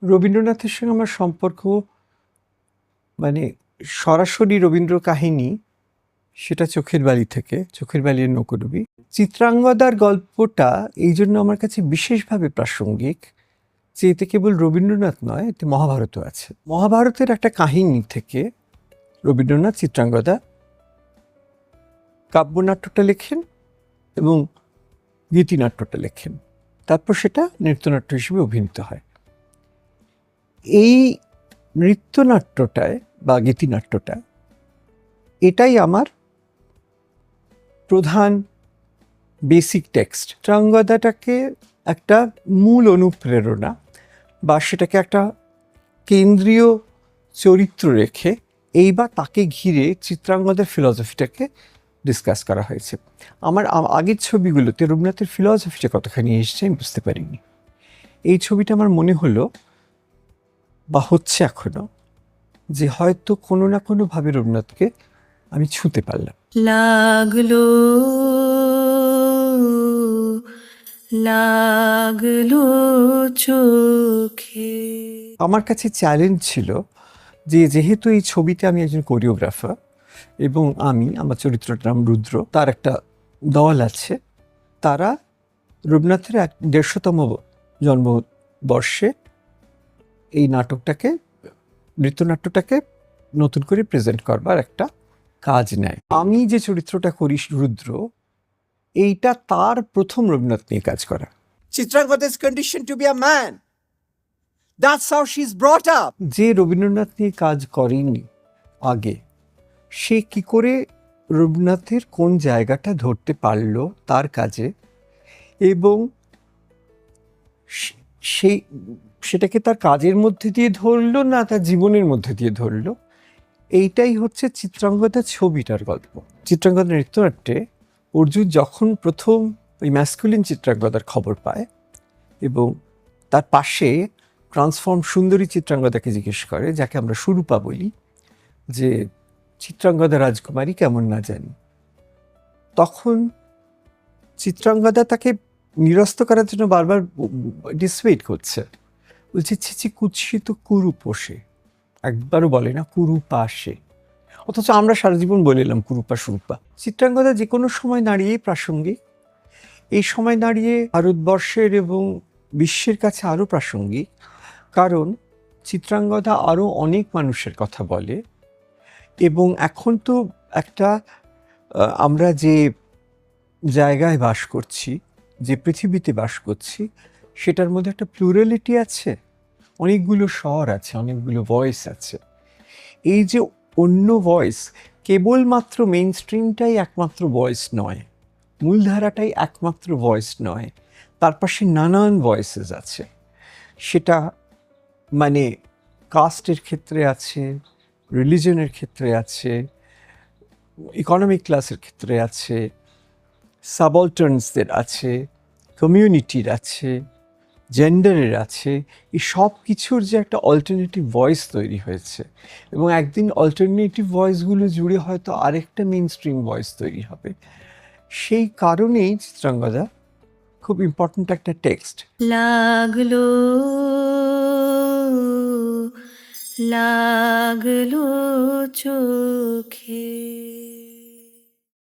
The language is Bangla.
রবীন্দ্রনাথের সঙ্গে আমার সম্পর্ক মানে সরাসরি রবীন্দ্র কাহিনী, সেটা চোখের বালি থেকে, চোখের বালির নৌকোডুবি। চিত্রাঙ্গদার গল্পটা এই জন্য আমার কাছে বিশেষভাবে প্রাসঙ্গিক যে এতে কেবল রবীন্দ্রনাথ নয়, এতে মহাভারতও আছে। মহাভারতের একটা কাহিনী থেকে রবীন্দ্রনাথ চিত্রাঙ্গদা কাব্যনাট্যটা লেখেন এবং গীতিনাট্যটা লেখেন, তারপর সেটা নৃত্যনাট্য হিসেবে অভিনীত হয়। এই নৃত্যনাট্যটায় বা গীতিনাট্যটা, এটাই আমার প্রধান বেসিক টেক্সট। চিত্রাঙ্গদাটাকে একটা মূল অনুপ্রেরণা বা সেটাকে একটা কেন্দ্রীয় চরিত্র রেখে এইবার তাকে ঘিরে চিত্রাঙ্গদার ফিলসফিটাকে ডিসকাস করা হয়েছে। আমার আগের ছবিগুলোতে রবীন্দ্রনাথের ফিলসফিটা কতখানি এসছে আমি বুঝতে পারিনি। এই ছবিটা আমার মনে হলো বা হচ্ছে এখনো যে হয়তো কোনো না কোনোভাবে রবীন্দ্রনাথকে আমি ছুঁতে পারলাম। লাগলো লাগলো চোখে। আমার কাছে চ্যালেঞ্জ ছিল যে যেহেতু এই ছবিতে আমি একজন কোরিওগ্রাফার এবং আমার চরিত্রটার নাম রুদ্র, তার একটা দল আছে, তারা রবীন্দ্রনাথের 150তম জন্মবর্ষে এই নাটকটাকে, নৃত্যনাট্যটাকে নতুন করে প্রেজেন্ট করবার একটা কাজ নেয়। আমি যে চরিত্রটা করি রুদ্র, এইটা তার প্রথম রবীন্দ্রনাথ নিয়ে কাজ করা। Chitrangada is conditioned to be a man. That's how she's brought up. যে রবীন্দ্রনাথ নিয়ে কাজ করেনি আগে, সে কি করে রবীন্দ্রনাথের কোন জায়গাটা ধরতে পারলো তার কাজে, এবং সেই সেটাকে তার কাজের মধ্যে দিয়ে ধরলো না তার জীবনের মধ্যে দিয়ে ধরলো, এইটাই হচ্ছে চিত্রাঙ্গদা ছবিটার গল্প। চিত্রাঙ্গদা নৃত্যনাট্যে অর্জুন যখন প্রথম ওই ম্যাসকুলিন চিত্রাঙ্গদার খবর পায় এবং তার পাশে ট্রান্সফর্ম সুন্দরী চিত্রাঙ্গদাকে জিজ্ঞেস করে, যাকে আমরা সুরূপা বলি, যে চিত্রাঙ্গদা রাজকুমারী কেমন না জানি, তখন চিত্রাঙ্গদা তাকে নিরস্ত করার জন্য বারবার ডিসওয়েট করছে, বলছে ছিচি কুৎসিত কুরুপোষে, একবারও বলে না কুরুপা সে, অথচ আমরা সারা জীবন বলে এলাম কুরুপা সুরূপা। চিত্রাঙ্গদা যে কোনো সময় দাঁড়িয়ে প্রাসঙ্গিক, এই সময় দাঁড়িয়ে ভারতবর্ষের এবং বিশ্বের কাছে আরও প্রাসঙ্গিক, কারণ চিত্রাঙ্গদা আরও অনেক মানুষের কথা বলে। এবং এখন তো একটা আমরা যে জায়গায় বাস করছি, যে পৃথিবীতে বাস করছি, সেটার মধ্যে একটা প্লুরালিটি আছে, অনেকগুলো স্বর আছে, অনেকগুলো ভয়েস আছে। এই যে অন্য ভয়েস, কেবলমাত্র মেইন স্ট্রিমটাই একমাত্র ভয়েস নয়, মূলধারাটাই একমাত্র ভয়েস নয়, তার পাশে নানান ভয়েসেস আছে। সেটা মানে কাস্টের ক্ষেত্রে আছে, রিলিজনের ক্ষেত্রে আছে, ইকোনমিক ক্লাসের ক্ষেত্রে আছে, সাবঅল্টার্নসদের আছে, কমিউনিটির আছে, জেন্ডারের আছে, এই সব কিছুর যে একটা অল্টারনেটিভ ভয়েস তৈরি হয়েছে, এবং একদিন অল্টারনেটিভ ভয়েসগুলো জুড়ে হয়তো আরেকটা মেইন স্ট্রিম ভয়েস তৈরি হবে। সেই কারণেই চিত্রাঙ্গদা খুব ইম্পর্ট্যান্ট একটা টেক্সট। লাগলো লাগলো চোখে।